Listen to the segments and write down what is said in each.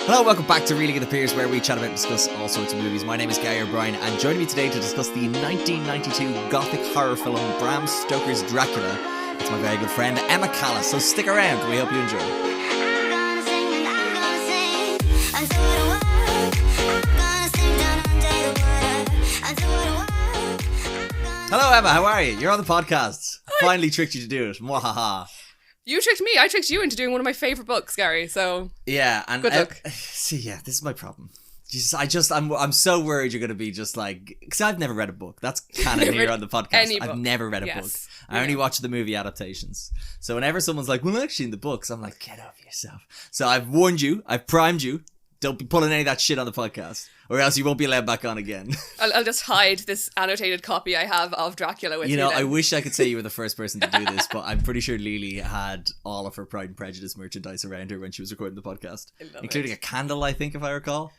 Hello, welcome back to Reeling in the Piers, where we chat about and discuss all sorts of movies. My name is Gary O'Brien, and joining me today to discuss the 1992 gothic horror film Bram Stoker's Dracula, it's my very good friend Emma Callis. So stick around, we hope you enjoy. Hello Emma, how are you? You're on the podcast. Finally tricked you to do it. Mwahaha. You tricked me. I tricked you into doing one of my favourite books, Gary. So yeah, and good luck. See, yeah, this is my problem. I'm so worried you're going to be just like, because I've never read a book. That's canon here on the podcast. I've never read a book. I only watch the movie adaptations. So whenever someone's like, well, actually in the books, I'm like, get over yourself. So I've warned you. I've primed you. Don't be pulling any of that shit on the podcast, or else you won't be allowed back on again. I'll just hide this annotated copy I have of Dracula with you. You know, I wish I could say you were the first person to do this, but I'm pretty sure Lily had all of her Pride and Prejudice merchandise around her when she was recording the podcast, including a candle, I think, if I recall.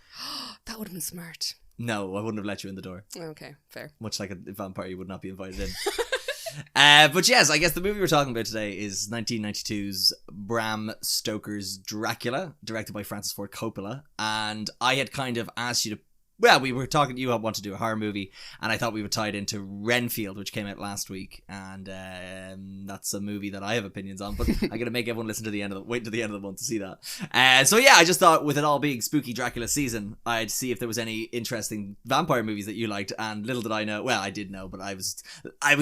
That would have been smart. No, I wouldn't have let you in the door. Okay, fair. Much like a vampire, you would not be invited in. But yes, I guess the movie we're talking about today is 1992's Bram Stoker's Dracula, directed by Francis Ford Coppola. And I had kind of asked you to, well, we were talking, you want to do a horror movie, and I thought we would tie it into Renfield, which came out last week. And that's a movie that I have opinions on, but I'm going to make everyone listen to the end of the, wait to the end of the month to see that. So yeah, I just thought with it all being spooky Dracula season, I'd see if there was any interesting vampire movies that you liked. And little did I know, well, I did know, but I was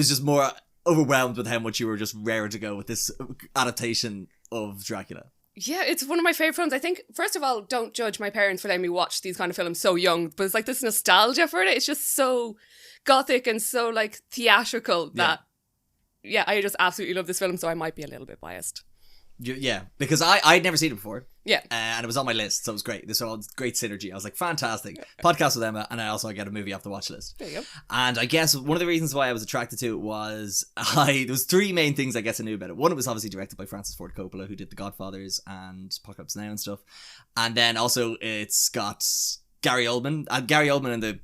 just more overwhelmed with how much you were just raring to go with this adaptation of Dracula. Yeah, it's one of my favourite films. I think, first of all, don't judge my parents for letting me watch these kind of films so young, but it's like this nostalgia for it. It's just so gothic and so like theatrical that, yeah, I just absolutely love this film, so I might be a little bit biased. Yeah, because I'd never seen it before. Yeah. And it was on my list, so it was great. This was all great synergy. I was like, fantastic. Podcast with Emma, and I also get a movie off the watch list. There you go. And I guess one of the reasons why I was attracted to it was there was three main things I guess I knew about it. One, it was obviously directed by Francis Ford Coppola, who did The Godfathers and Apocalypse Now and stuff. And then also it's got Gary Oldman and the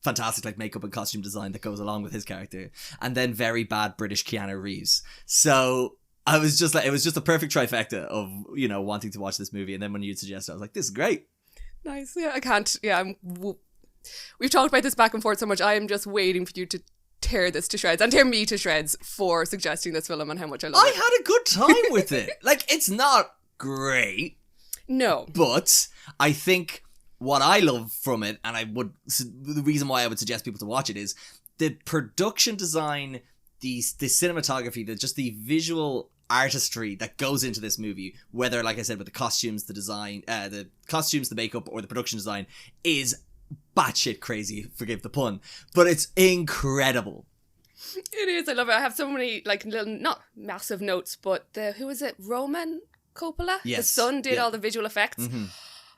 fantastic like makeup and costume design that goes along with his character. And then very bad British Keanu Reeves. So I was just like, it was just a perfect trifecta of, you know, wanting to watch this movie. And then when you'd suggest it, I was like, this is great. Nice. Yeah, I can't. Yeah, we've talked about this back and forth so much. I am just waiting for you to tear this to shreds and tear me to shreds for suggesting this film and how much I love it. I had a good time with it. Like, it's not great. No. But I think what I love from it, and the reason why I would suggest people to watch it, is the production design, the cinematography, just the visual artistry that goes into this movie, whether, like I said, with the costumes, the design, the makeup, or the production design, is batshit crazy, forgive the pun, but it's incredible. It is, I love it. I have so many, like, little, not massive notes, but who is it, Roman Coppola? Yes. The son did all the visual effects,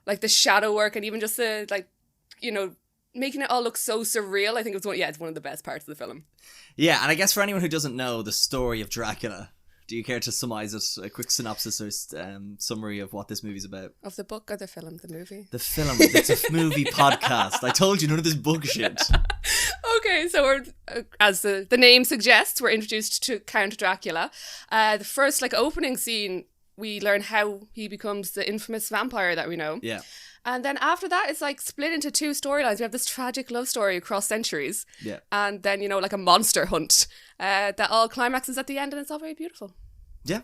like the shadow work, and even just the, like, you know, making it all look so surreal. I think it's one of the best parts of the film. Yeah, and I guess for anyone who doesn't know the story of Dracula, do you care to surmise it, a quick synopsis or summary of what this movie's about? Of the book or the film? The movie? The film. It's a movie podcast. I told you, none of this book shit. Okay, so we're, as the name suggests, we're introduced to Count Dracula. The first, like, opening scene, we learn how he becomes the infamous vampire that we know. Yeah. And then after that, it's like split into two storylines. We have this tragic love story across centuries. Yeah. And then, you know, like a monster hunt that all climaxes at the end, and it's all very beautiful. Yeah.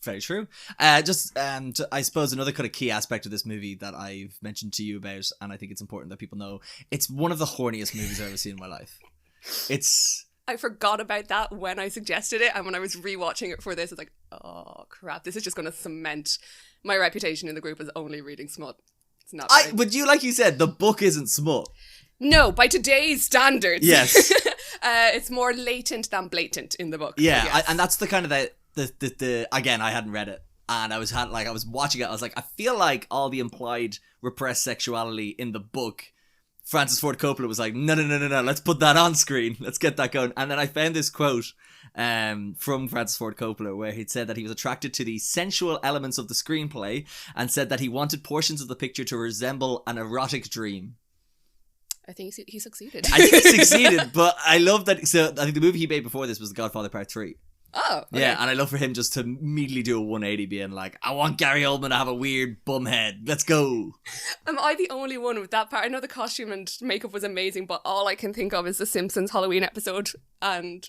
Very true. I suppose another kind of key aspect of this movie that I've mentioned to you about, and I think it's important that people know, it's one of the horniest movies I've ever seen in my life. I forgot about that when I suggested it, and when I was rewatching it for this, it's like, oh crap, this is just going to cement my reputation in the group as only reading smut. It's not. But like you said, the book isn't smut. No, by today's standards. Yes. It's more latent than blatant in the book. Yeah, and that's the kind of the again, I hadn't read it, and I was watching it. I was like, I feel like all the implied repressed sexuality in the book, Francis Ford Coppola was like, no, let's put that on screen. Let's get that going. And then I found this quote from Francis Ford Coppola where he'd said that he was attracted to the sensual elements of the screenplay and said that he wanted portions of the picture to resemble an erotic dream. I think he succeeded. I think he succeeded, but I love that. So I think the movie he made before this was The Godfather Part 3. Oh, okay. Yeah, and I love for him just to immediately do a 180 being like, I want Gary Oldman to have a weird bum head. Let's go. Am I the only one with that part? I know the costume and makeup was amazing, but all I can think of is the Simpsons Halloween episode and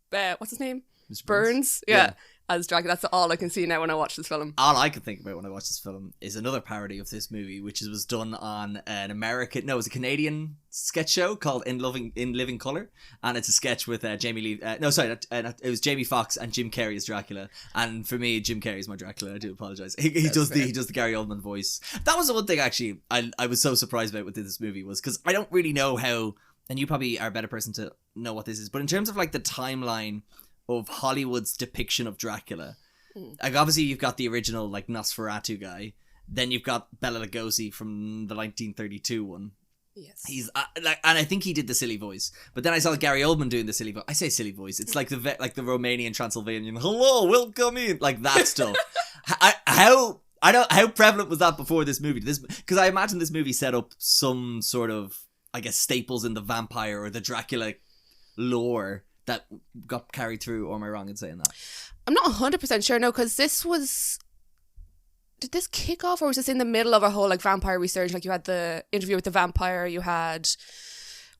what's his name? Mr. Burns. Yeah. As Dracula. That's all I can see now when I watch this film. All I can think about when I watch this film is another parody of this movie, which was done on it was a Canadian sketch show called In Living Color, and it's a sketch with Jamie Lee. It was Jamie Foxx and Jim Carrey as Dracula, and for me, Jim Carrey's my Dracula. I do apologize. He does the Gary Oldman voice. That was the one thing actually I was so surprised about with this movie was because I don't really know how, and you probably are a better person to know what this is, but in terms of like the timeline of Hollywood's depiction of Dracula. Like obviously you've got the original like Nosferatu guy, then you've got Bela Lugosi from the 1932 one. Yes. He's and I think he did the silly voice, but then I saw Gary Oldman doing the silly voice. I say silly voice. It's like the Romanian Transylvanian. Hello, welcome in, like that stuff. How prevalent was that before this movie? Because I imagine this movie set up some sort of, I guess, staples in the vampire or the Dracula lore that got carried through, or am I wrong in saying that? I'm not 100% sure, no, because did this kick off, or was this in the middle of a whole like vampire resurgence? Like you had the Interview with the Vampire, you had,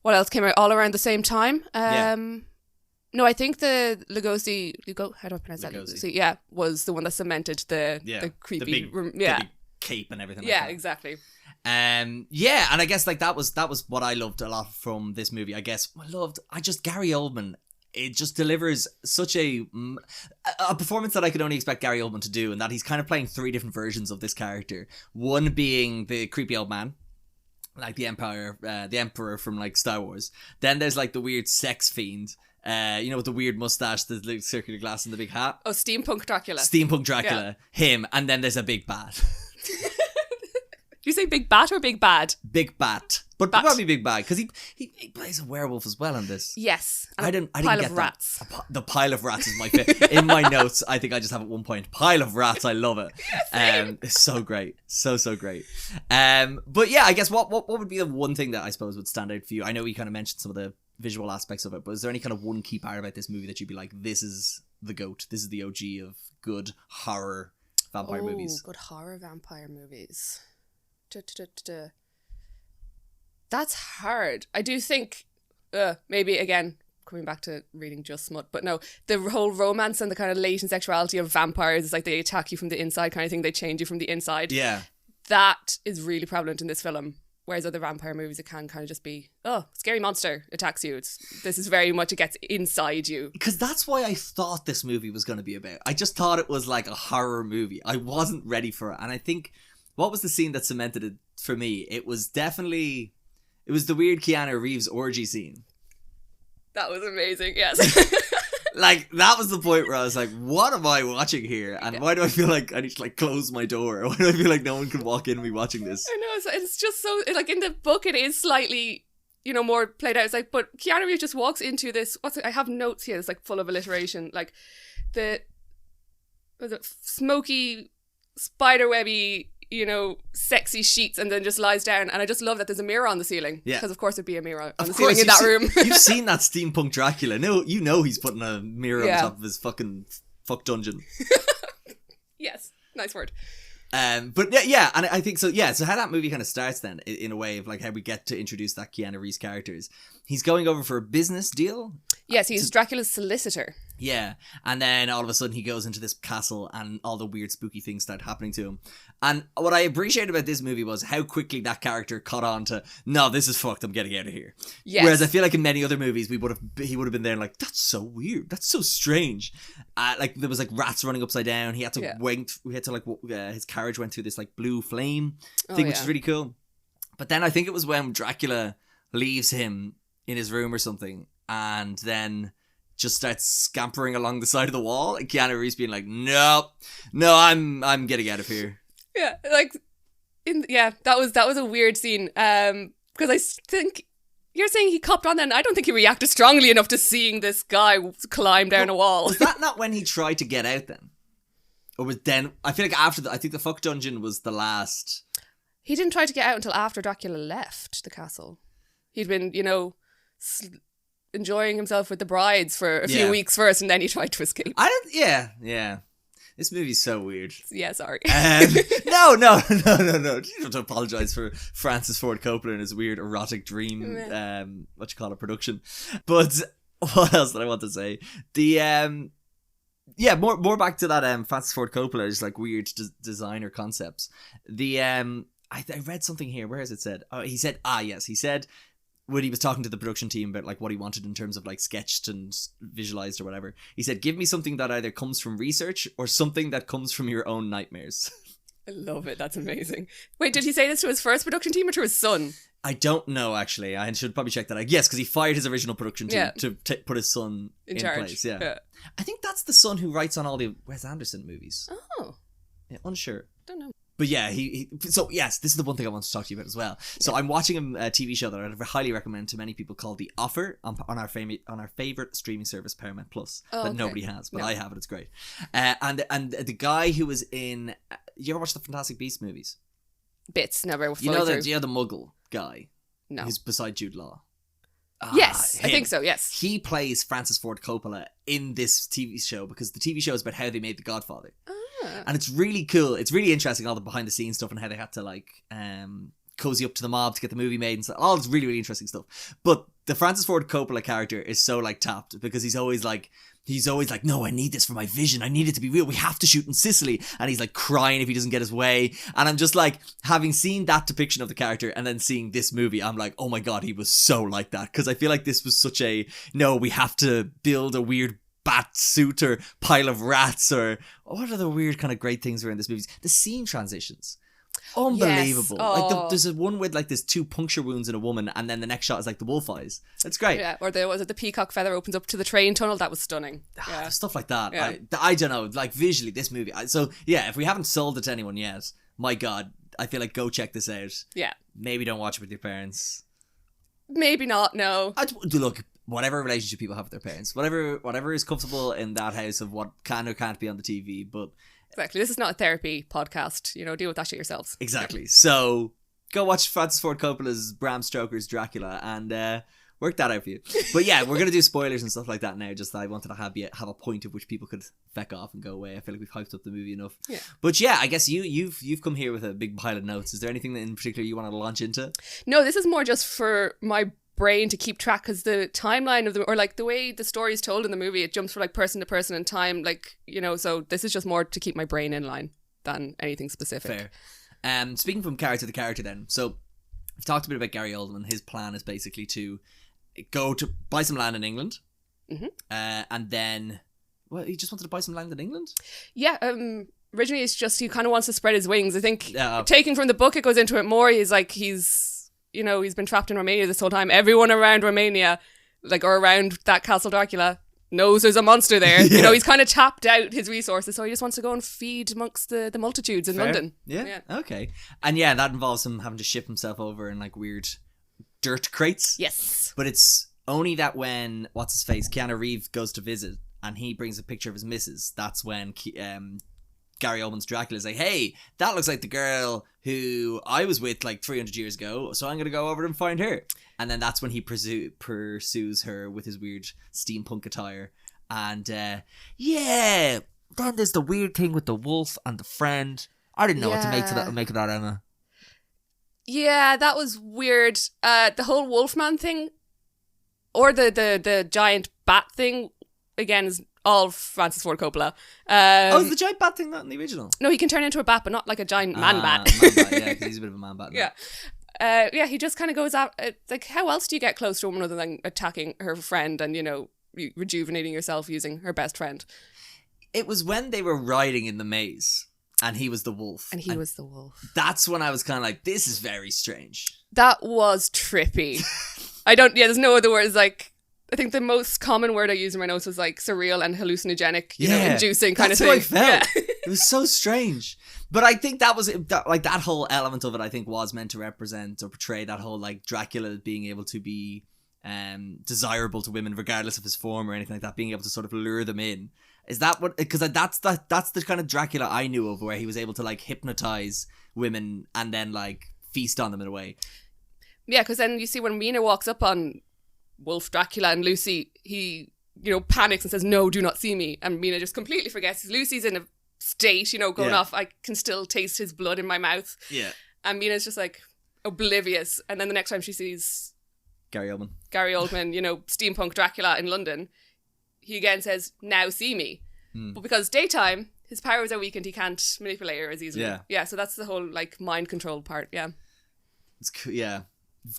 what else came out all around the same time? No, I think the Lugosi, how do I pronounce that? Lugosi, yeah, was the one that cemented the creepy, the big cape and everything. Yeah, like that. exactly. And I guess like that was what I loved a lot from this movie. Gary Oldman. It just delivers such a performance that I could only expect Gary Oldman to do, and that he's kind of playing three different versions of this character. One being the creepy old man, like the Emperor from like Star Wars. Then there's like the weird sex fiend, with the weird mustache, the circular glass, and the big hat. Oh, Steampunk Dracula. Yeah. Him, and then there's a big bat. Do you say big bat or big bad? Big bat. But probably big bad, because he plays a werewolf as well in this. Yes. And I didn't pile get of rats. The pile of rats is my favorite. In my notes, I think I just have at one point, pile of rats, I love it. It's so great. So great. But yeah, I guess what would be the one thing that I suppose would stand out for you? I know you kind of mentioned some of the visual aspects of it, but is there any kind of one key part about this movie that you'd be like, this is the GOAT, this is the OG of good horror vampire movies? Good horror vampire movies. That's hard. I do think maybe again coming back to reading Just Smut, but no, the whole romance and the kind of latent sexuality of vampires is like they attack you from the inside kind of thing. They change you from the inside. Yeah, that is really prevalent in this film. Whereas other vampire movies, it can kind of just be, scary monster attacks you. This is very much, it gets inside you. Because that's why I thought this movie was going to be about. I just thought it was like a horror movie. I wasn't ready for it, and I think what was the scene that cemented it for me? It was the weird Keanu Reeves orgy scene. That was amazing, yes. Like, that was the point where I was like, what am I watching here? And why do I feel like I need to like close my door? Why do I feel like no one can walk in and be watching this? I know, it's just so, like in the book it is slightly, more played out. It's like, but Keanu Reeves just walks into this, I have notes here, it's like full of alliteration. Like smoky, spiderwebby, sexy sheets, and then just lies down, and I just love that there's a mirror on the ceiling. Yeah, because of course there'd be a mirror on the ceiling in that room. You've seen that steampunk Dracula. No, he's putting a mirror on top of his fucking fuck dungeon. Yes, nice word. But yeah, and I think so. Yeah, so how that movie kind of starts then, in a way of like how we get to introduce that Keanu Reeves character is he's going over for a business deal. Yes, he's Dracula's solicitor. Yeah, and then all of a sudden he goes into this castle and all the weird spooky things start happening to him. And what I appreciated about this movie was how quickly that character caught on to, no, this is fucked, I'm getting out of here. Yes. Whereas I feel like in many other movies he would have been there and like, that's so weird, that's so strange. Like there was like rats running upside down. He had to his carriage went through this like blue flame thing, which is really cool. But then I think it was when Dracula leaves him in his room or something, and then just starts scampering along the side of the wall, and Keanu Reeves being like, no, I'm getting out of here. Yeah, like, that was a weird scene. Because I think you're saying he copped on then. I don't think he reacted strongly enough to seeing this guy climb down a wall. Was that not when he tried to get out then? Or was then, I feel like after I think the fuck dungeon was the last. He didn't try to get out until after Dracula left the castle. He'd been, enjoying himself with the brides for a few weeks first, and then he tried to escape. Yeah. This movie's so weird. Yeah, sorry. No. You don't have to apologise for Francis Ford Coppola and his weird erotic dream, production. But what else did I want to say? More back to that Francis Ford Coppola, just like weird designer concepts. I read something here. Where is it said? Oh, he said when he was talking to the production team about like what he wanted in terms of like sketched and visualized or whatever, he said, give me something that either comes from research or something that comes from your own nightmares. I love it. That's amazing. Wait, did he say this to his first production team or to his son? I don't know, actually. I should probably check that out. Yes, because he fired his original production team to put his son in place. Yeah. I think that's the son who writes on all the Wes Anderson movies. Oh. Yeah, unsure. Don't know. But yeah, so yes, this is the one thing I want to talk to you about as well. So I'm watching a TV show that I would highly recommend to many people called The Offer on our favorite streaming service, Paramount Plus, that nobody has, but I have it. It's great. And the guy who was in, you ever watch the Fantastic Beasts movies? Bits, never. You know the Muggle guy, no, who's beside Jude Law. Yes, I think so. Yes, he plays Francis Ford Coppola in this TV show because the TV show is about how they made The Godfather. And it's really cool. It's really interesting, all the behind the scenes stuff and how they had to like cozy up to the mob to get the movie made and stuff. All this really, really interesting stuff. But the Francis Ford Coppola character is so like tapped because he's always like, no, I need this for my vision. I need it to be real. We have to shoot in Sicily. And he's like crying if he doesn't get his way. And I'm just like, having seen that depiction of the character and then seeing this movie, I'm like, oh my God, he was so like that. Because I feel like this was such we have to build a weird bat suit or pile of rats, or what other weird kind of great things were in this movie? The scene transitions. Unbelievable. Yes. Oh. Like there's a one with like there's 2 puncture wounds in a woman and then the next shot is like the wolf eyes. It's great. Yeah, or the peacock feather opens up to the train tunnel. That was stunning. Yeah. Stuff like that. Yeah. I don't know, like visually this movie. So yeah, if we haven't sold it to anyone yet, my God, I feel like go check this out. Yeah. Maybe don't watch it with your parents. Maybe not, no. Look, whatever relationship people have with their parents, whatever is comfortable in that house of what can or can't be on the TV, but exactly, this is not a therapy podcast, deal with that shit yourselves. Exactly. So go watch Francis Ford Coppola's Bram Stoker's Dracula and work that out for you. But yeah, we're gonna do spoilers and stuff like that now, just that I wanted to have a point at which people could feck off and go away. I feel like we've hyped up the movie enough. Yeah. But yeah, I guess you've come here with a big pile of notes. Is there anything in particular you want to launch into? No, this is more just for my brain to keep track, because the timeline of the way the story is told in the movie, it jumps from like person to person in time, so this is just more to keep my brain in line than anything specific. Fair. Speaking from character to character then, so we've talked a bit about Gary Oldman. His plan is basically to go to buy some land in England, and then he just wanted to buy some land in England. Originally it's just he kind of wants to spread his wings. I think taking from the book, it goes into it more. He's been trapped in Romania this whole time. Everyone around Romania, or around that Castle Dracula, knows there's a monster there. Yeah. He's kind of tapped out his resources, so he just wants to go and feed amongst the multitudes in London. Yeah. Okay. And yeah, that involves him having to ship himself over in weird dirt crates. Yes. But it's only that when Keanu Reeves goes to visit and he brings a picture of his missus, that's when Gary Oldman's Dracula is like, hey, that looks like the girl who I was with 300 years ago, so I'm going to go over and find her. And then that's when he pursues her with his weird steampunk attire. And then there's the weird thing with the wolf and the friend. I didn't know what to make of that, Emma. Yeah, that was weird. The whole Wolfman thing, or the giant bat thing, again, is all Francis Ford Coppola. Is the giant bat thing not in the original? No, he can turn into a bat, but not like a giant man bat. Man bat, yeah, because he's a bit of a man bat. Yeah. He just kind of goes out. How else do you get close to a woman other than attacking her friend and, rejuvenating yourself using her best friend? It was when they were riding in the maze and he was the wolf. And he was the wolf. That's when I was kind of like, this is very strange. That was trippy. There's no other words. I think the most common word I used in my notes was surreal and hallucinogenic, inducing kind of thing. That's how I felt. Yeah. It was so strange. But I think that was, that whole element of it, I think, was meant to represent or portray that whole, Dracula being able to be desirable to women, regardless of his form or anything like that, being able to sort of lure them in. Is that what, because that's the kind of Dracula I knew of, where he was able to, hypnotize women and then, feast on them in a way. Yeah, because then you see when Mina walks up on Wolf Dracula, and Lucy, he, panics and says, no, do not see me. And Mina just completely forgets. Lucy's in a state, going off, I can still taste his blood in my mouth. Yeah. And Mina's just like oblivious. And then the next time she sees Gary Oldman, steampunk Dracula in London, he again says, now see me. But because daytime, his powers are weakened, he can't manipulate her as easily. Yeah, so that's the whole, like, mind control part, yeah. Yeah.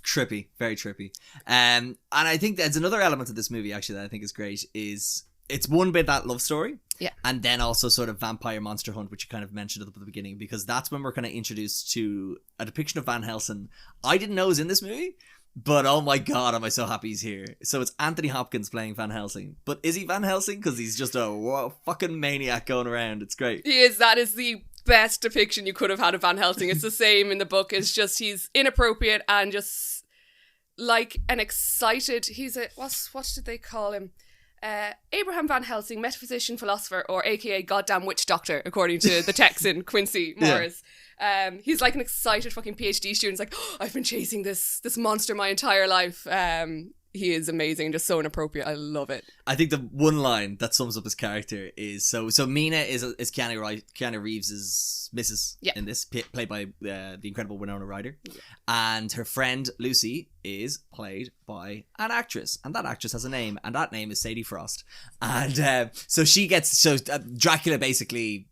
Trippy. Very trippy. And I think there's another element of this movie, actually, that I think is great, is it's one bit that love story. Yeah. And then also sort of vampire monster hunt, which you kind of mentioned at the beginning, because that's when we're kind of introduced to a depiction of Van Helsing I didn't know was in this movie. But oh my god, am I so happy he's here. So it's Anthony Hopkins playing Van Helsing. But is he Van Helsing? Because he's just a fucking maniac going around. It's great. He is. That is the best depiction you could have had of Van Helsing. It's the same in the book. It's just he's inappropriate and just like an excited... He's a... What did they call him? Abraham Van Helsing, metaphysician, philosopher, or aka goddamn witch doctor, according to the Texan Quincy Morris. He's like an excited fucking PhD student. He's like, oh, I've been chasing this monster my entire life. He is amazing, just so inappropriate. I love it. I think the one line that sums up his character is so Mina is Keanu Reeves' missus in this, played by the incredible Winona Ryder, and her friend Lucy is played by an actress, and that actress has a name, and that name is Sadie Frost. And so Dracula basically,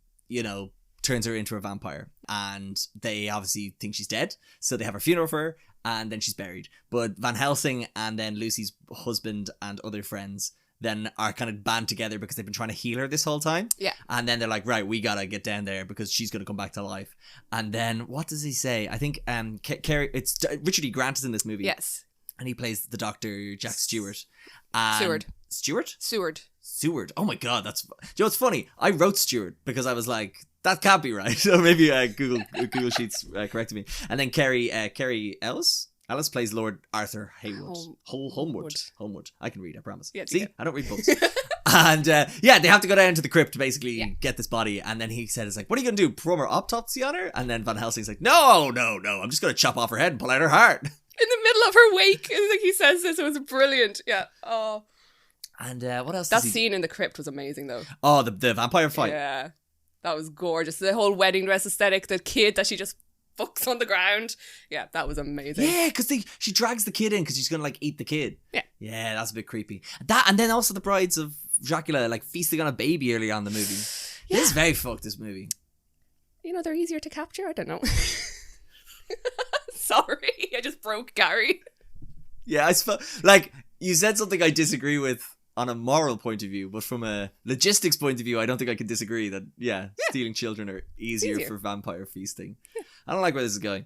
turns her into a vampire, and they obviously think she's dead, so they have her funeral for her, and then she's buried. But Van Helsing and then Lucy's husband and other friends then are kind of band together because they've been trying to heal her this whole time. Yeah. And then they're like, right, we gotta get down there because she's gonna come back to life. And then what does he say? I think it's Richard E. Grant is in this movie. Yes. And he plays the Dr. Jack Stewart. Seward. Oh my god, it's funny. I wrote Stewart because I was like, that can't be right. So maybe Google Sheets corrected me. And then Kerry Ellis plays Lord Arthur Haywood. Homewood. I can read, I promise. Yeah, see, I don't read books. And they have to go down to the crypt to basically get this body. And then he said, "It's like, what are you gonna do? Perform an autopsy on her?" And then Van Helsing's like, "No, I'm just gonna chop off her head and pull out her heart." In the middle of her wake, I think he says this. It was brilliant. Yeah. Oh. And what else? That scene in the crypt was amazing, though. Oh, the vampire fight. Yeah. That was gorgeous. The whole wedding dress aesthetic, the kid that she just fucks on the ground. Yeah, that was amazing. Yeah, because she drags the kid in because she's going to like eat the kid. Yeah. Yeah, that's a bit creepy. That, and then also the brides of Dracula like feasting on a baby early on in the movie. Yeah. This is very fucked, this movie. They're easier to capture? I don't know. Sorry, I just broke Gary. Yeah, like you said something I disagree with on a moral point of view, but from a logistics point of view, I don't think I can disagree that, stealing children are easier for vampire feasting. Yeah. I don't like where this is going.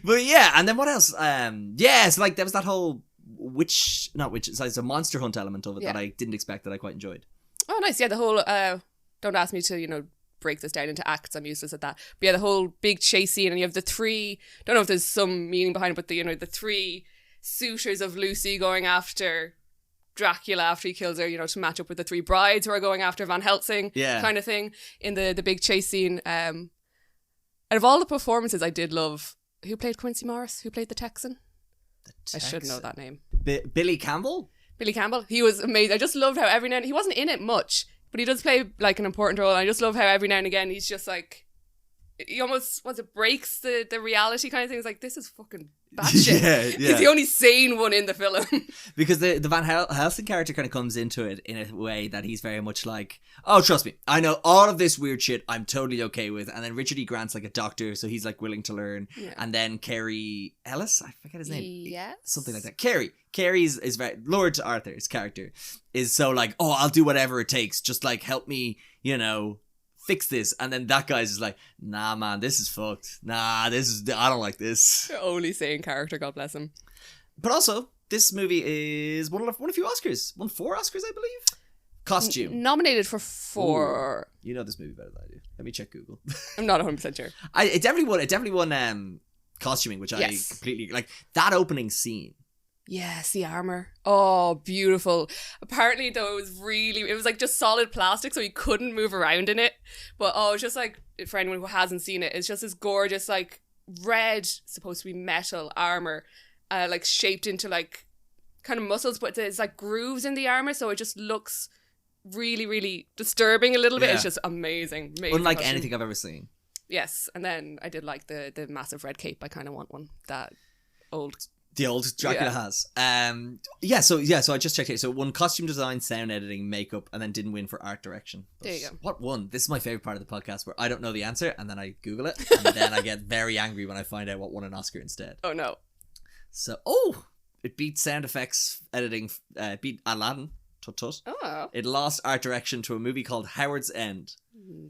But yeah, and then what else? So like there was that whole it's a monster hunt element of it that I didn't expect, that I quite enjoyed. Oh, nice. Yeah, the whole, don't ask me to, break this down into acts, I'm useless at that. But yeah, the whole big chase scene, and you have the three, don't know if there's some meaning behind it, but the three suitors of Lucy going after Dracula after he kills her, to match up with the three brides who are going after Van Helsing, kind of thing, in the big chase scene. Out of all the performances, I did love, who played Quincy Morris? Who played the Texan? I should know that name. Billy Campbell? Billy Campbell. He was amazing. I just loved how every now and he wasn't in it much, but he does play like an important role. And I just love how every now and again he's just like, he almost, breaks the reality kind of thing. It's like, this is fucking batshit. Yeah. He's the only sane one in the film. Because the Van Helsing character kind of comes into it in a way that he's very much like, oh, trust me, I know all of this weird shit I'm totally okay with. And then Richard E. Grant's like a doctor, so he's like willing to learn. Yeah. And then Kerry Ellis, I forget his name. Yes. Something like that. Kerry's is very, Lord Arthur's character is so like, oh, I'll do whatever it takes. Just like help me, fix this. And then that guy's just like, nah man, this is fucked. I don't like this. Only sane character, God bless him. But also, this movie is won a few Oscars. Won 4 Oscars, I believe. Costume. Nominated for 4. Ooh, you know this movie better than I do. Let me check Google. I'm not 100% sure. It definitely won costuming, which I completely like. That opening scene. Yes, the armor. Oh, beautiful. Apparently, though, it was like just solid plastic, so you couldn't move around in it. But it's just like, for anyone who hasn't seen it, it's just this gorgeous, like, red, supposed to be metal armor. like shaped into like kind of muscles, but there's like grooves in the armor, so it just looks really, really disturbing a little bit. Yeah. It's just amazing. Unlike costume. anything I've ever seen. Yes, and then I did like the massive red cape. I kind of want one. That old. The old Dracula has. So I just checked it. So it won costume design, sound editing, makeup, and then didn't win for art direction. But there you go. What won? This is my favourite part of the podcast where I don't know the answer and then I Google it and then I get very angry when I find out what won an Oscar instead. Oh no. So, it beat sound effects editing, beat Aladdin. Tut tut. Oh. It lost art direction to a movie called Howard's End.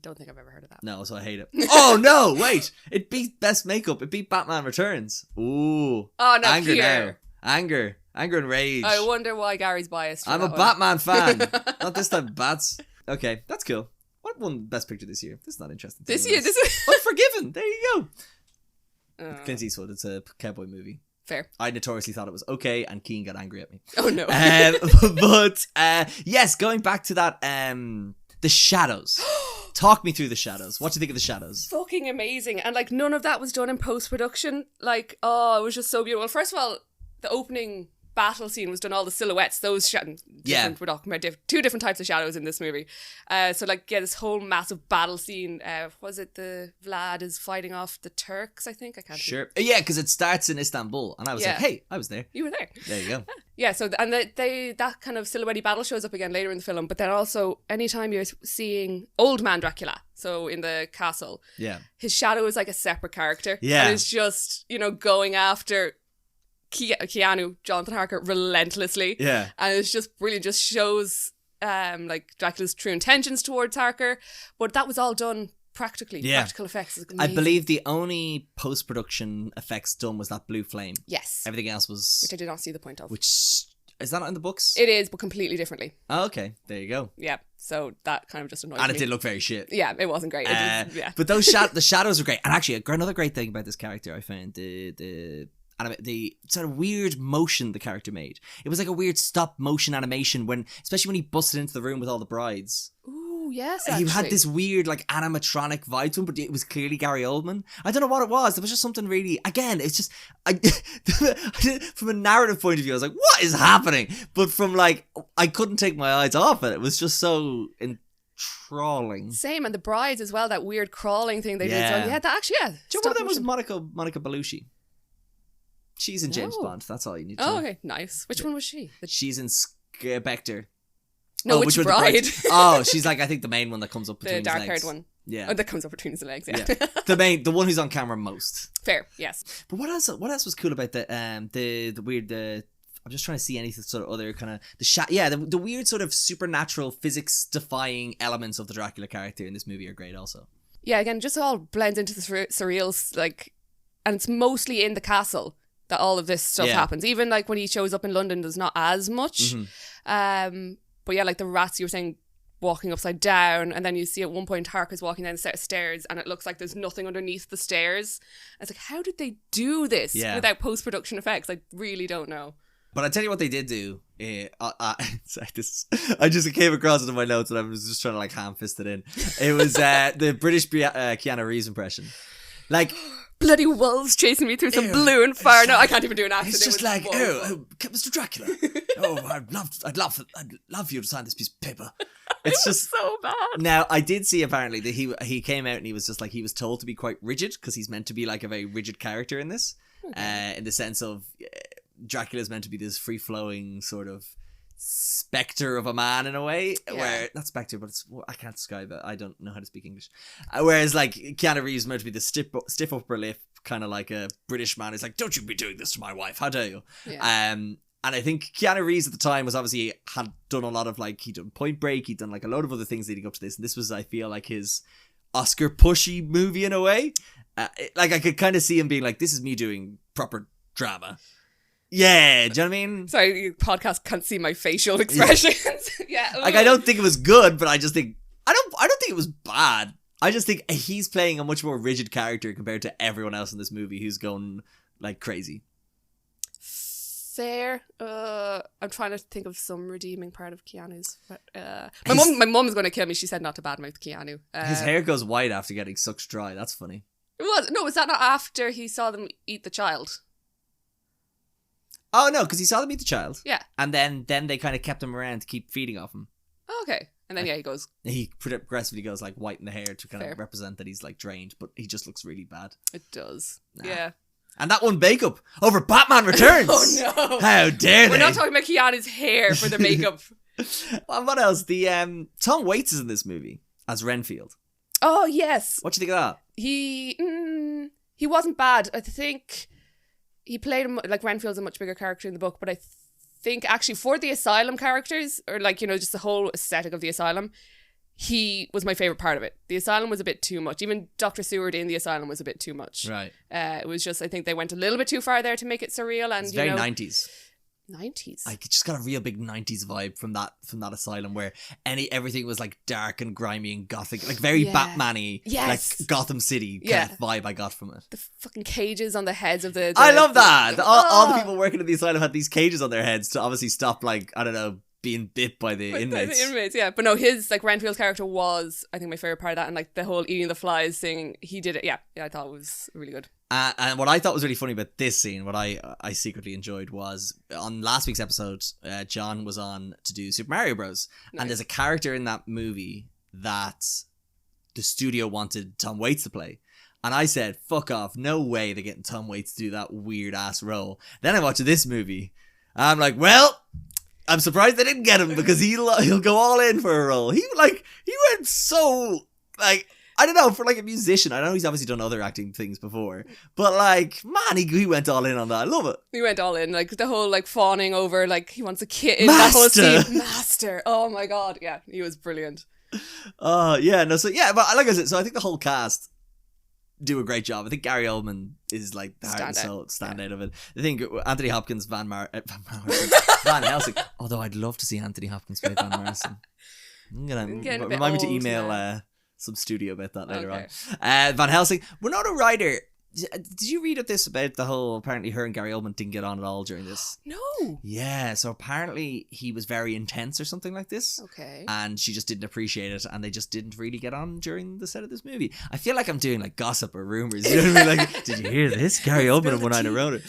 Don't think I've ever heard of that. No, so I hate it. Oh no, wait! It beat Best Makeup. It beat Batman Returns. Ooh. Oh no, Anger Pierre. now. Anger and rage. I wonder why Gary's biased. I'm a Batman fan. Not this time, Bats. Okay, that's cool. What won Best Picture this year? This is not interesting. This year. Unforgiven. There you go. Clint Eastwood. It's a cowboy movie. Fair. I notoriously thought it was okay, and Keane got angry at me. Oh no. But yes, going back to that, the shadows. Talk me through the shadows. What do you think of the shadows? Fucking amazing. And like none of that was done in post-production. Like, it was just so beautiful. First of all, the opening battle scene was done all the silhouettes. Those we're talking about two different types of shadows in this movie. So like, this whole massive battle scene. Was it the Vlad is fighting off the Turks, I think? I can't Sure. Yeah, because it starts in Istanbul. And I was like, hey, I was there. You were there. There you go. Yeah, so and that kind of silhouette battle shows up again later in the film, but then also anytime you're seeing Old Man Dracula, so in the castle, his shadow is like a separate character. Yeah. And it's just, going after Keanu, Jonathan Harker, relentlessly. Yeah. And it's just brilliant, just shows like Dracula's true intentions towards Harker, but that was all done practically. Practical effects is amazing. I believe the only post-production effects done was that blue flame. Yes. Everything else was... Which I did not see the point of. Which... Is that not in the books? It is, but completely differently. Oh, okay. There you go. Yeah. So that kind of just annoyed me. And it did look very shit. Yeah, it wasn't great. But those the shadows are great. And actually, another great thing about this character I found, the sort of weird motion the character made. It was like a weird stop motion animation especially when he busted into the room with all the brides. Ooh, yes, actually. He had this weird like animatronic vibe to him, but it was clearly Gary Oldman. I don't know what it was. There was just something really, again, it's just, from a narrative point of view, I was like, what is happening? But from like, I couldn't take my eyes off it. It was just so enthralling. Same, and the brides as well, that weird crawling thing they did. So that actually, Do you know one of them was Monica Bellucci? She's in James Bond. That's all you need to know. Oh, okay. Nice. Which one was she? She's in Spectre. No, which bride? She's like, I think the main one that comes up between his legs. The dark-haired one. Yeah. Oh, that comes up between his legs, yeah. The one who's on camera most. Fair, yes. But what else was cool about the weird... I'm just trying to see any sort of other kind of... the weird sort of supernatural physics-defying elements of the Dracula character in this movie are great also. Yeah, again, just all blends into the surreal, like... And it's mostly in the castle that all of this stuff happens. Even like when he shows up in London, there's not as much. Mm-hmm. But yeah, like the rats you were saying walking upside down, and then you see at one point Harker's walking down a set of stairs and it looks like there's nothing underneath the stairs. I was like, how did they do this without post-production effects? I really don't know. But I tell you what they did do. Sorry, I just came across it in my notes and I was just trying to like ham-fist it in. It was the British Keanu Reeves impression. Like... Bloody wolves chasing me through some blue and fire. No, I can't even do an accent. It's just like, Mr. Dracula. I'd love for you to sign this piece of paper. It's just so bad. Now, I did see apparently that he came out and he was just like, he was told to be quite rigid because he's meant to be like a very rigid character in this. Okay. In the sense of Dracula's meant to be this free-flowing sort of spectre of a man in a way, where not spectre, but I can't describe it. I don't know how to speak English. Whereas like Keanu Reeves meant to be the stiff upper lip, kind of like a British man. He's like, don't you be doing this to my wife? How dare you? Yeah. And I think Keanu Reeves at the time was obviously had done a lot of like, he'd done Point Break, he'd done like a load of other things leading up to this, and this was, I feel like, his Oscar pushy movie in a way. Like I could kind of see him being like, this is me doing proper drama. Yeah, do you know what I mean? Sorry, your podcast can't see my facial expressions. Yeah. Like, I don't think it was good, but I just think I don't think it was bad. I just think he's playing a much more rigid character compared to everyone else in this movie who's going like crazy. Fair. I'm trying to think of some redeeming part of Keanu's. My mum is going to kill me. She said not to badmouth Keanu. His hair goes white after getting sucked dry. That's funny. Was that not after he saw them eat the child? Oh, no, because he saw them eat the child. Yeah. And then they kind of kept him around to keep feeding off him. Oh, okay. And then, he goes. He progressively goes, like, white in the hair to kind Fair. of represent that he's, like, drained. But he just looks really bad. It does. Nah. Yeah. And that won makeup over Batman Returns. Oh, no. How dare they? We're not talking about Keanu's hair for the makeup. Well, what else? The Tom Waits is in this movie as Renfield. Oh, yes. What do you think of that? He wasn't bad. I think he played him, like, Renfield's a much bigger character in the book, but I think actually for the asylum characters, or like, you know, just the whole aesthetic of the asylum, he was my favourite part of it. The asylum was a bit too much. Even Dr. Seward in the asylum was a bit too much. Right. It was just, I think they went a little bit too far there to make it surreal. And It's very 90s. 90s. I just got a real big 90s vibe from that asylum where everything was like dark and grimy and gothic, like very Batman-y, yes, like Gotham City kind of vibe I got from it. The fucking cages on the heads of the I love that. All the people working at the asylum had these cages on their heads to obviously stop, like, I don't know, being bit by the inmates. The inmates, yeah. But no, his, like, Renfield's character was, I think, my favourite part of that, and like the whole eating the flies thing, he did it. Yeah, I thought it was really good. And what I thought was really funny about this scene, what I secretly enjoyed, was on last week's episode, John was on to do Super Mario Bros. Nice. And there's a character in that movie that the studio wanted Tom Waits to play. And I said, fuck off, no way they're getting Tom Waits to do that weird ass role. Then I watched this movie, and I'm like, well, I'm surprised they didn't get him, because he'll go all in for a role. He went so, like, I don't know, for like a musician, I know he's obviously done other acting things before, but like, man, he went all in on that. I love it. He went all in, like the whole like fawning over, like he wants a kitten. Master! That whole scene. Master. Oh my God. Yeah, he was brilliant. Yeah, no, so yeah, but like I said, so I think the whole cast do a great job. I think Gary Oldman is like the heart and soul standout of it. I think Anthony Hopkins, Van Helsing. Although I'd love to see Anthony Hopkins play Van Morrison. I'm gonna remind me to email some studio about that later on. Van Helsing, Winona Ryder. Did you read this about the whole, apparently her and Gary Oldman didn't get on at all during this? No. Yeah, so apparently he was very intense or something like this. Okay. And she just didn't appreciate it, and they just didn't really get on during the set of this movie. I feel like I'm doing like gossip or rumors. You know what I mean? Like, did you hear this? Gary Oldman and Winona Ryder.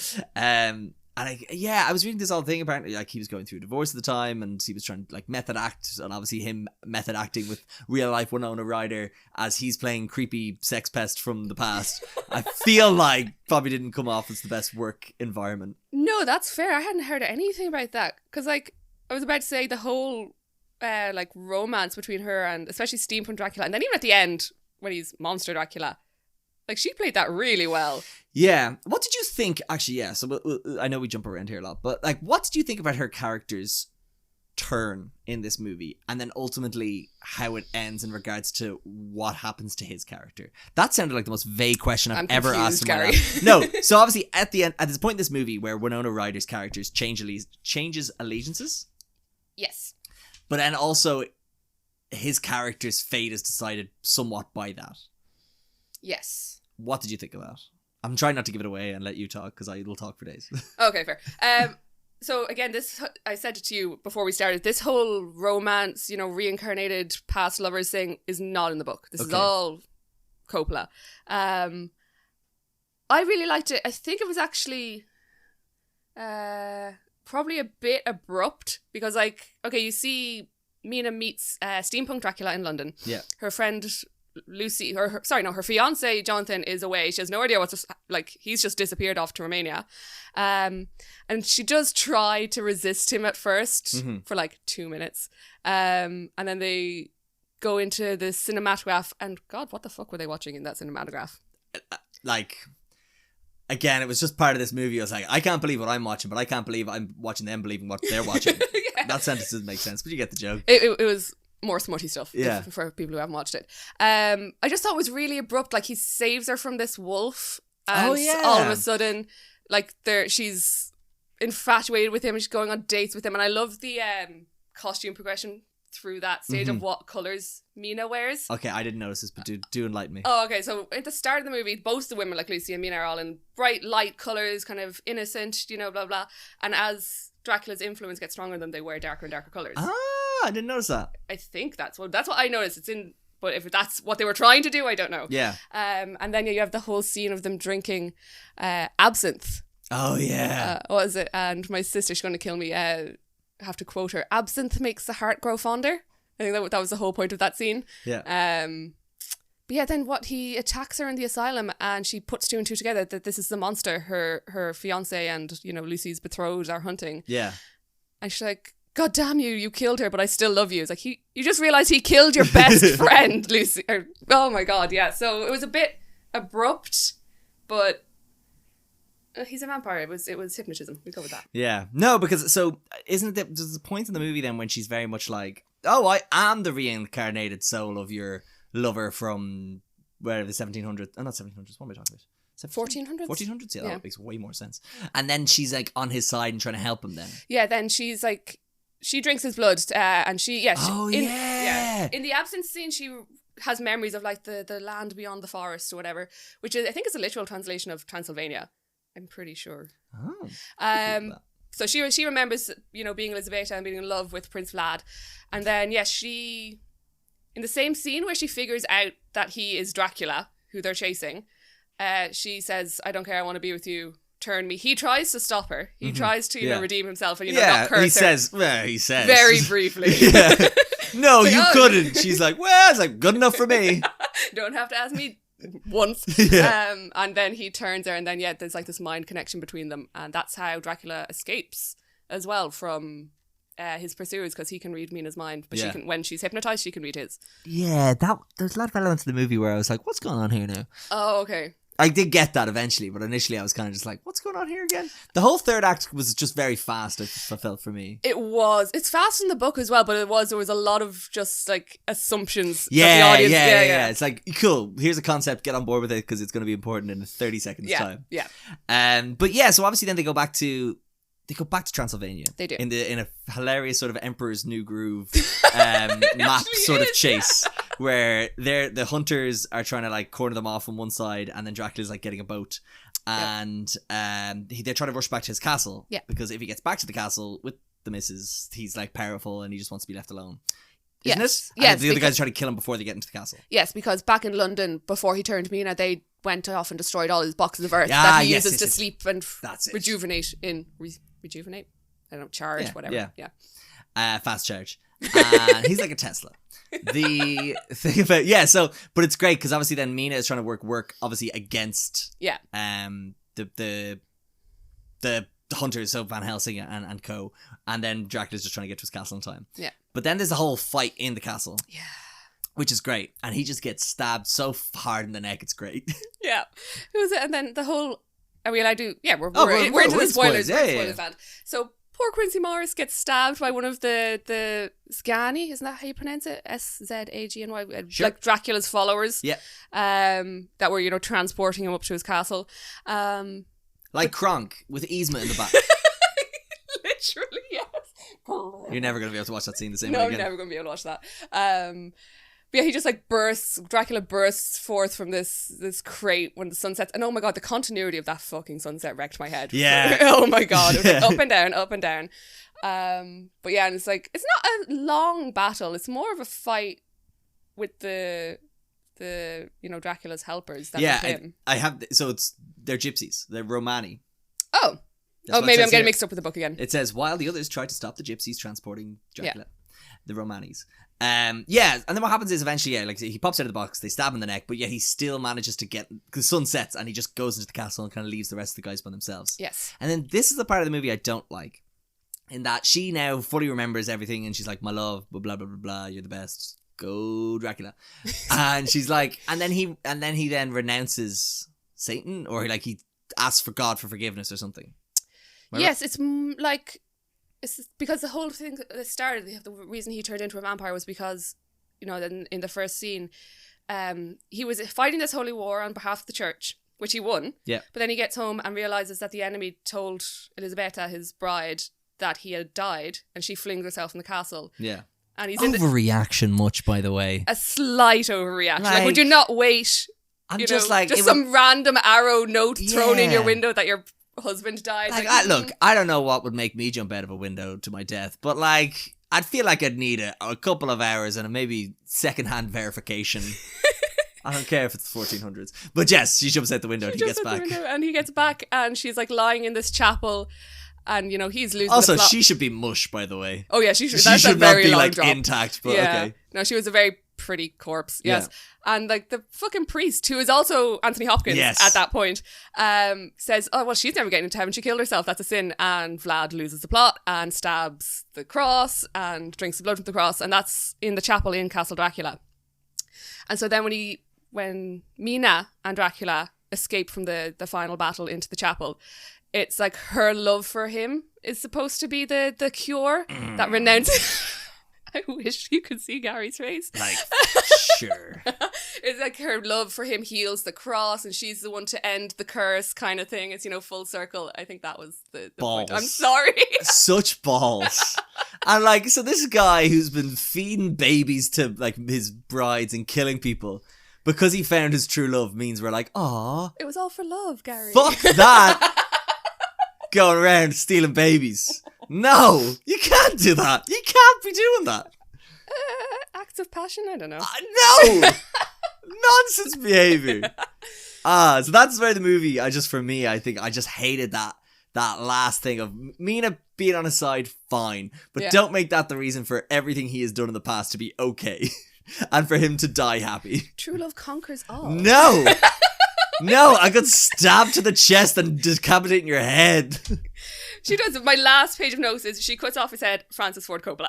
And I was reading this whole thing, apparently like he was going through a divorce at the time, and he was trying to like method act, and obviously him method acting with real life Winona Ryder as he's playing creepy sex pest from the past. I feel like probably didn't come off as the best work environment. No, that's fair. I hadn't heard anything about that, because like I was about to say the whole like romance between her and especially Steampunk Dracula, and then even at the end when he's Monster Dracula, like she played that really well. Yeah. What did you think? Actually, yeah. So I know we jump around here a lot, but like, what did you think about her character's turn in this movie, and then ultimately how it ends in regards to what happens to his character? That sounded like the most vague question I've ever asked someone else. No. So obviously at the end, at this point in this movie where Winona Ryder's character changes allegiances. Yes. But then also his character's fate is decided somewhat by that. Yes. What did you think of that? I'm trying not to give it away and let you talk, because I will talk for days. Okay, fair. So again, this, I said it to you before we started, this whole romance, you know, reincarnated past lovers thing is not in the book. This is all Coppola. I really liked it. I think it was actually probably a bit abrupt, because like, okay, you see Mina meets Steampunk Dracula in London. Yeah. Her friend Lucy, her fiance Jonathan is away. She has no idea what's, like, he's just disappeared off to Romania, and she does try to resist him at first for like 2 minutes, and then they go into the cinematograph, and God, what the fuck were they watching in that cinematograph? Like, again, it was just part of this movie. I was like, I can't believe what I'm watching, but I can't believe I'm watching them believing what they're watching. Yeah. That sentence doesn't make sense, but you get the joke. It was more smutty stuff, yeah, for people who haven't watched it. I just thought it was really abrupt. Like, he saves her from this wolf, and all of a sudden, like, she's infatuated with him, and she's going on dates with him, and I love the costume progression through that stage of what colours Mina wears. Okay, I didn't notice this, but do enlighten me. Oh, okay, so at the start of the movie, both the women, like Lucy and Mina, are all in bright light colours, kind of innocent, you know, blah blah, and as Dracula's influence gets stronger on them, they wear darker and darker colours. I didn't notice that. I think that's what I noticed. It's in, but if that's what they were trying to do, I don't know. Yeah. And then you have the whole scene of them drinking absinthe. Oh yeah. What is it? And my sister, she's going to kill me. Have to quote her: "Absinthe makes the heart grow fonder." I think that was the whole point of that scene. Yeah. But yeah, then he attacks her in the asylum, and she puts two and two together that this is the monster her fiance and Lucy's betrothed are hunting. Yeah. And she's like, "God damn you killed her, but I still love you." It's like, you just realised he killed your best friend, Lucy. Oh my God, yeah. So it was a bit abrupt, but he's a vampire. It was hypnotism. We go with that. Yeah. No, because isn't it there's a point in the movie then when she's very much like, oh, I am the reincarnated soul of your lover from where the 1700s. Oh, not 1700s. What am I talking about? 1400s? 1400s? Yeah, that makes way more sense. And then she's like on his side and trying to help him then. Yeah, then she's like, she drinks his blood and she, yeah. In the absence scene, she has memories of like the land beyond the forest or whatever, which is, I think is a literal translation of Transylvania. I'm pretty sure. Oh. So she remembers, being Elizabeth and being in love with Prince Vlad. And then, yes, in the same scene where she figures out that he is Dracula, who they're chasing, she says, "I don't care, I want to be with you, turn me." He tries to stop her. He tries to redeem himself and not curse her. He says very briefly. No, you couldn't. She's like, well, it's like good enough for me. Don't have to ask me once. And then he turns her, and then there's like this mind connection between them, and that's how Dracula escapes as well from his pursuers, because he can read Mina's mind, but she can, when she's hypnotized, she can read his. Yeah, there's a lot of elements of the movie where I was like, what's going on here now? Oh, okay. I did get that eventually, but initially I was kind of just like, what's going on here again? The whole third act was just very fast, I felt, for me. It was. It's fast in the book as well, but there was a lot of just like assumptions. Yeah, the audience, yeah. It's like, cool, here's a concept, get on board with it because it's going to be important in 30 seconds time. Yeah. But yeah, so obviously then they go back to Transylvania. They do. In a hilarious sort of Emperor's New Groove map sort of chase, where the hunters are trying to like corner them off on one side, and then Dracula's like getting a boat, and they're trying to rush back to his castle. Yeah. Because if he gets back to the castle with the missus, he's like powerful and he just wants to be left alone. Isn't it? Yes. And the other guys try to kill him before they get into the castle. Yes, because back in London, before he turned Mina, they went off and destroyed all his boxes of earth that he uses to sleep and rejuvenate in... Rejuvenate? I don't know, charge, whatever. Yeah. Fast charge. He's like a Tesla. The thing about... Yeah, so... But it's great, because obviously then Mina is trying to work obviously against... Yeah. The hunters, so Van Helsing and co. And then Dracula's just trying to get to his castle in time. Yeah. But then there's a whole fight in the castle. Yeah. Which is great. And he just gets stabbed so hard in the neck, it's great. Yeah. Who was it? And then the whole... I mean, I do... Yeah, we're into the spoilers. Yeah. So poor Quincy Morris gets stabbed by one of the Scani, isn't that how you pronounce it? Szagny? Sure. Like Dracula's followers. Yeah. That were, transporting him up to his castle. Like Kronk with Yzma in the back. Literally, yes. You're never going to be able to watch that scene the same way No, again. I'm never going to be able to watch that. But yeah, he just like Dracula bursts forth from this crate when the sun sets. And oh my God, the continuity of that fucking sunset wrecked my head. Yeah. Oh my God. It was like up and down, up and down. But yeah, and it's like, it's not a long battle. It's more of a fight with the Dracula's helpers than with him. They're gypsies. They're Romani. Oh. Maybe I'm getting mixed up with the book again. It says, while the others tried to stop the gypsies transporting Dracula. Yeah. The Romanis. And then what happens is eventually, he pops out of the box, they stab him in the neck, but yet he still manages to get, because the sun sets and he just goes into the castle and kind of leaves the rest of the guys by themselves. Yes. And then this is the part of the movie I don't like, in that she now fully remembers everything and she's like, my love, blah, blah, blah, blah, blah, you're the best. Go Dracula. And she's like, and then he renounces Satan, or like he asks for God for forgiveness or something. Yes, it's like... It's because the whole thing that started, the reason he turned into a vampire was because, then in the first scene, he was fighting this holy war on behalf of the church, which he won. Yeah. But then he gets home and realizes that the enemy told Elisabetta, his bride, that he had died, and she flings herself in the castle. Yeah. And he's overreaction much, by the way. A slight overreaction. Like, would you not wait? Some random arrow note thrown in your window that your husband died. Look, I don't know what would make me jump out of a window to my death, but I'd feel like I'd need a couple of hours and maybe secondhand verification I don't care if it's the 1400s. But yes, she jumps out the window and he gets back. And he gets back and she's like lying in this chapel and, you know, he's losing Also, the plot. she should be mush, by the way. Oh, yeah, she should. She That's should a very not be long like drop. intact, but okay. No, she was a very pretty corpse, yes. And like the fucking priest, who is also Anthony Hopkins at that point, says, oh, well, she's never getting into heaven. She killed herself. That's a sin. And Vlad loses the plot and stabs the cross and drinks the blood from the cross. And that's in the chapel in Castle Dracula. And so then when Mina and Dracula escape from the final battle into the chapel, it's like her love for him is supposed to be the cure that renounces... I wish you could see Gary's face. Like, sure. It's like her love for him heals the cross and she's the one to end the curse kind of thing. It's, you know, full circle. I think that was the point. I'm sorry. Such balls. And like, so this guy who's been feeding babies to like his brides and killing people because he found his true love means we're like, aw. It was all for love, Gary. Fuck that. Going around stealing babies. No, you can't do that. You can't be doing that. Acts of passion? I don't know. No! Nonsense behavior. So that's where the movie, I think I just hated that last thing of Mina being on his side, fine. But don't make that the reason for everything he has done in the past to be okay. And for him to die happy. True love conquers all. No! No, I got stabbed to the chest and decapitating your head. She does. My last page of notes is she cuts off his head, Francis Ford Coppola.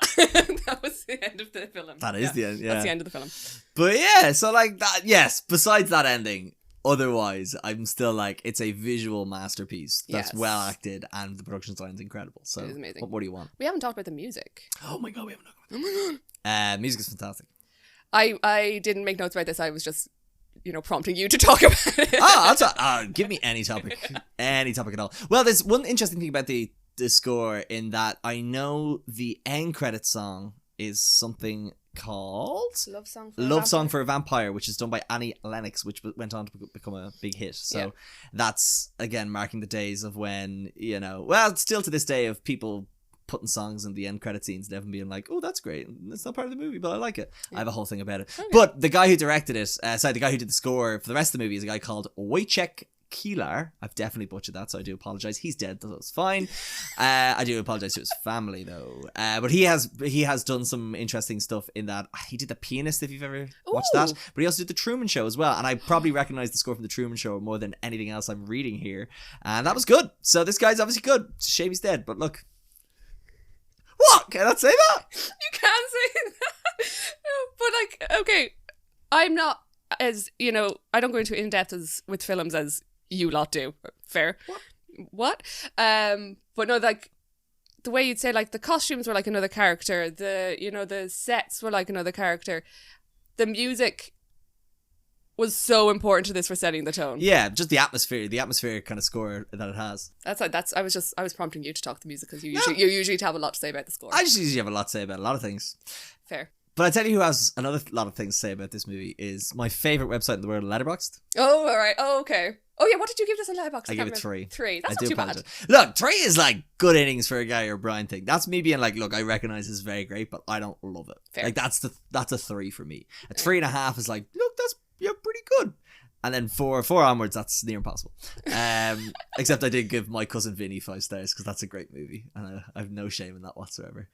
That was the end of the film. That is the end, yeah. That's the end of the film. But yeah, so like that, yes, besides that ending, otherwise, I'm still like, it's a visual masterpiece that's well acted and the production design's incredible. So, it is amazing. What do you want? We haven't talked about the music. Oh my god, we haven't talked about the music. Music is fantastic. I didn't make notes about this. I was just, you know, prompting you to talk about it. Give me any topic. Any topic at all. Well, there's one interesting thing about the score in that I know the end credit song is something called Love Song for a Vampire, which is done by Annie Lennox, which went on to become a big hit. So that's, again, marking the days of when, you know, well, still to this day of people putting songs in the end credit scenes and everyone being like, oh, that's great. It's not part of the movie, but I like it. I have a whole thing about it. Okay. But the guy who directed it, the guy who did the score for the rest of the movie is a guy called Wojciech Kilar. I've definitely butchered that, so I do apologize. He's dead, that's fine. I do apologize to his family though. But he has done some interesting stuff in that. He did The Pianist, if you've ever watched that. But he also did The Truman Show as well. And I probably recognize the score from The Truman Show more than anything else I'm reading here. And that was good. So this guy's obviously good. It's a shame he's dead, but look. What? Can I say that? You can't say that. But like, okay, I'm not as, you know, I don't go into in-depth with films as you lot do. Fair. What? But no, like, the way you'd say, like, the costumes were like another character. The sets were like another character. The music was so important to this for setting the tone. Yeah, just the atmosphere kind of score that it has. I was prompting you to talk the music because you usually have a lot to say about the score. I just usually have a lot to say about a lot of things. Fair. But I tell you who has another lot of things to say about this movie is my favourite website in the world, Letterboxd. Oh, alright. Oh, okay. Oh yeah, what did you give this on Letterboxd? I gave it 3. 3. That's not too bad. Look, 3 is like good innings for a Gary O'Brien thing. That's me being like, look, I recognise this is very great, but I don't love it. Fair. Like that's a 3 for me. A 3.5 is like, look, that's pretty good. And then 4 onwards, that's near impossible. Except I did give My Cousin Vinny 5 stars because that's a great movie, and I have no shame in that whatsoever.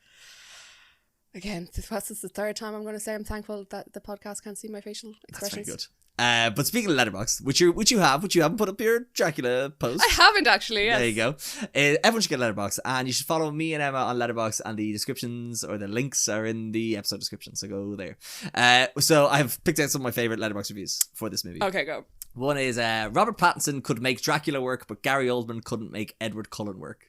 Again, this is the 3rd time I'm going to say I'm thankful that the podcast can't see my facial expressions. That's very good. But speaking of Letterboxd, which you haven't put up your Dracula post. I haven't actually. Yes. There you go. Everyone should get Letterboxd, and you should follow me and Emma on Letterboxd, and the descriptions or the links are in the episode description. So go there. So I've picked out some of my favorite Letterboxd reviews for this movie. Okay, go. One is Robert Pattinson could make Dracula work, but Gary Oldman couldn't make Edward Cullen work.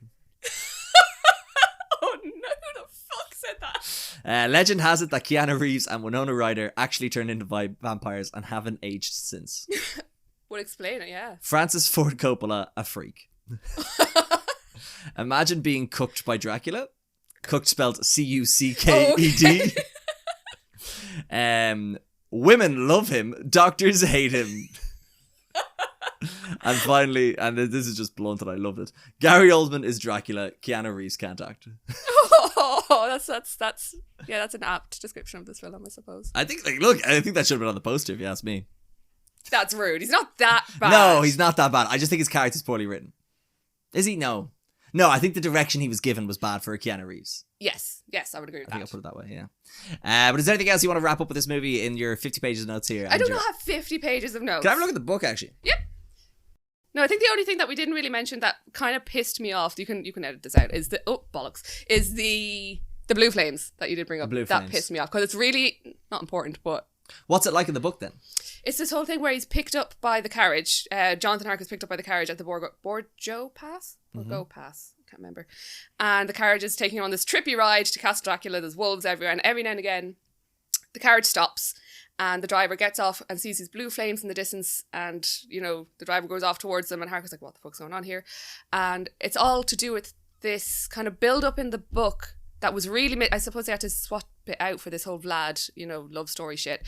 Oh no, who the fuck said that? Legend has it that Keanu Reeves and Winona Ryder actually turned into vampires and haven't aged since. Would explain it, yeah. Francis Ford Coppola, a freak. Imagine being cooked by Dracula. Cooked spelled C-U-C-K-E-D. Oh, okay. Women love him. Doctors hate him. And finally, and this is just blunt and I loved it, Gary Oldman is Dracula, Keanu Reeves can't act. Oh, that's an apt description of this film, I suppose. I think that should have been on the poster if you ask me. That's rude. He's not that bad. No, he's not that bad. I just think his character's poorly written. Is he? No. No, I think the direction he was given was bad for Keanu Reeves. Yes, I would agree with I think that. I'll put it that way, yeah. But is there anything else you want to wrap up with this movie in your 50 pages of notes here? I do not have 50 pages of notes. Can I have a look at the book, actually? Yep. No, I think the only thing that we didn't really mention that kind of pissed me off, you can edit this out, is is the blue flames that you did bring up. Blue that flames. pissed me off because it's really not important, but What's it like in the book, then? it's this whole thing where he's picked up by the carriage. Jonathan Harker's picked up by the carriage at the Bordeaux Pass? Bordeaux Pass. I can't remember. And the carriage is taking him on this trippy ride to Castle Dracula. There's wolves everywhere. And every now and again, the carriage stops and the driver gets off and sees these blue flames in the distance. And, you know, the driver goes off towards them and Harker's like, what the fuck's going on here? And it's all to do with this kind of build up in the book that was really, I suppose they had to swap it out for this whole Vlad, you know, love story shit.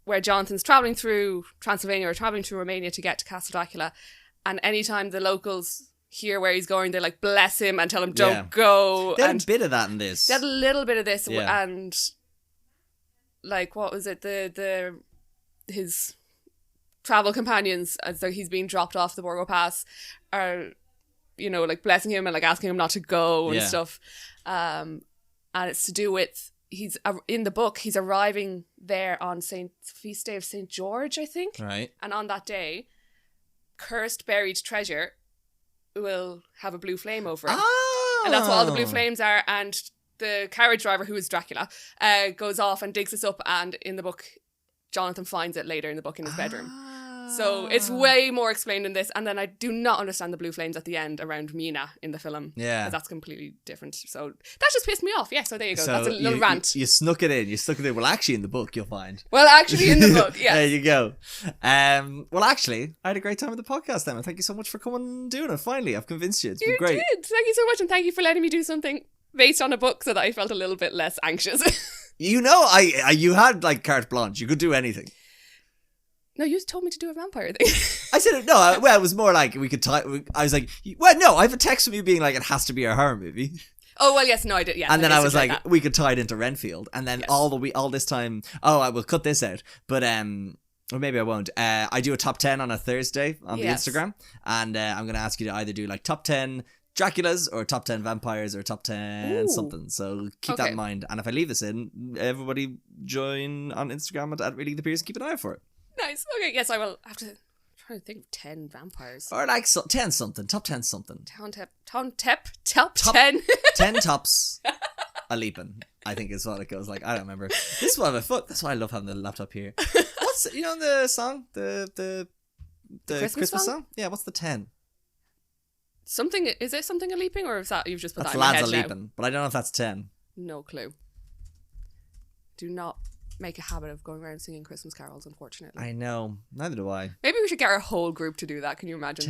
Where Jonathan's travelling through Transylvania or travelling through Romania to get to Castle Dracula. And anytime the locals hear where he's going, they like bless him and tell him don't go. They had and a bit of that in this. they had a little bit of this Yeah. and like what was it? His travel companions, as though he's being dropped off the Borgo Pass, are, you know, like blessing him and like asking him not to go and Yeah. stuff. And it's to do with he's in the book he's arriving there on feast day of St. George, I think. Right. And on that day, cursed buried treasure will have a blue flame over it. Oh. And that's what all the blue flames are. And the carriage driver, who is Dracula, goes off and digs this up. And in the book, Jonathan finds it later in the book in his bedroom. So it's way more explained in this. And then I do not understand the blue flames at the end around Mina in the film. Yeah. 'Cause that's completely different. So that just pissed me off. Yeah, so there you go. So that's a little rant. You snuck it in. You stuck it in. Well, actually, in the book, you'll find. Well, actually, in the book, yeah. There you go. Well, actually, I had a great time with the podcast, Emma. Thank you so much for coming and doing it. Finally, I've convinced you. It's been You great. did. Thank you so much. And thank you for letting me do something based on a book so that I felt a little bit less anxious. You know, you had like carte blanche. You could do anything. No, you told me to do a vampire thing. I said no. Well, it was more like we could. I was like, well, no. I have a text from you being like, it has to be a horror movie. Oh, well, yes, no, I did, yeah. And then I was basically like, that. we could tie it into Renfield, and then Yes. all this time. Oh, I will cut this out, but or maybe I won't. I do a top 10 on a Thursday on Yes. the Instagram, and I'm going to ask you to either do like top 10 Draculas or top 10 vampires or top 10 Ooh. something. So keep that Okay. in mind. And if I leave this in, everybody join on Instagram at Reading the Peers and keep an eye out for it. Nice. Okay, yes, I will have to. I'm trying to think of 10 vampires. Or like 10 something, top 10 something. Top 10. 10 tops a leaping, I think is what it goes like. I don't remember. This is what my foot. That's why I love having the laptop here. What's, you know, the song? The Christmas song? Yeah, what's the 10? Something, is it something a leaping or is that you've just put That's that in my Lads head a now? Leaping, but I don't know if that's 10. No clue. Do not make a habit of going around singing Christmas carols, unfortunately. I know. Neither do I. Maybe we should get our whole group to do that. Can you imagine?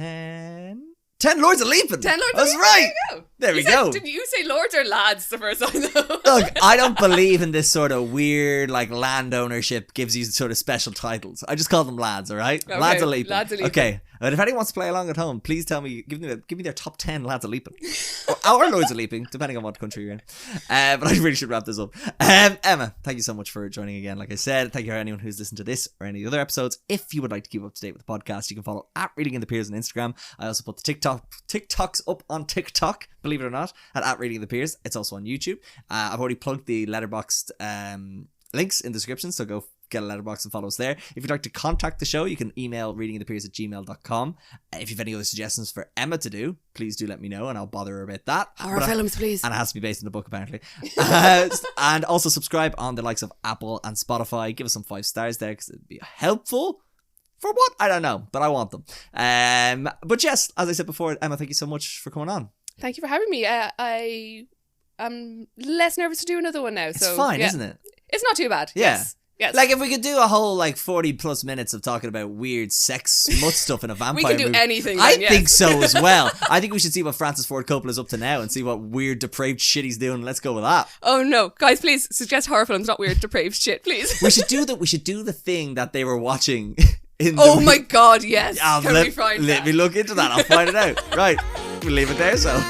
10 Lords of Leaping. 10 Lords. That's of right. Leaping. There we You said- go. Did you say lords or lads the first time though? Look, I don't believe in this sort of weird, like, land ownership gives you sort of special titles. I just call them lads, all right? Okay, Lads of Leaping. Lads of Leaping. Okay, but if anyone wants to play along at home, please tell me, give me their top 10 Lads of Leaping. Or Lords of Leaping, depending on what country you're in. But I really should wrap this up. Emma, thank you so much for joining again. Like I said, thank you to anyone who's listened to this or any other episodes. If you would like to keep up to date with the podcast, you can follow at Reading in the Peers on Instagram. I also put the TikToks up on TikTok, believe it or not, at Reading in the Peers. It's also on YouTube. I've already plugged the Letterboxd links in the description, so go get a letterbox and follow us there. If you'd like to contact the show, you can email readinginthepeers@gmail.com. If you have any other suggestions for Emma to do, please do let me know and I'll bother her about that. Horror But films, please. and it has to be based in the book, apparently. And also subscribe on the likes of Apple and Spotify. Give us some 5 stars there because it'd be helpful. For what? I don't know, but I want them. But yes, as I said before, Emma, thank you so much for coming on. Thank you for having me. I'm less nervous to do another one now. It's So fine, yeah. isn't it? It's not too bad. Yeah. Yes. Yes. Like if we could do a whole like 40 plus minutes of talking about weird sex smut stuff in a vampire we can do movie. anything. I then, yes. think so as well. I think we should see what Francis Ford Coppola's up to now and see what weird depraved shit he's doing. Let's go with that. Oh no, guys! Please suggest horror films, not weird depraved shit, please. We should do the thing that they were watching in Oh the my god, yes. Can let we find let that? me look into that. I'll find it out. Right. We'll leave it there, so.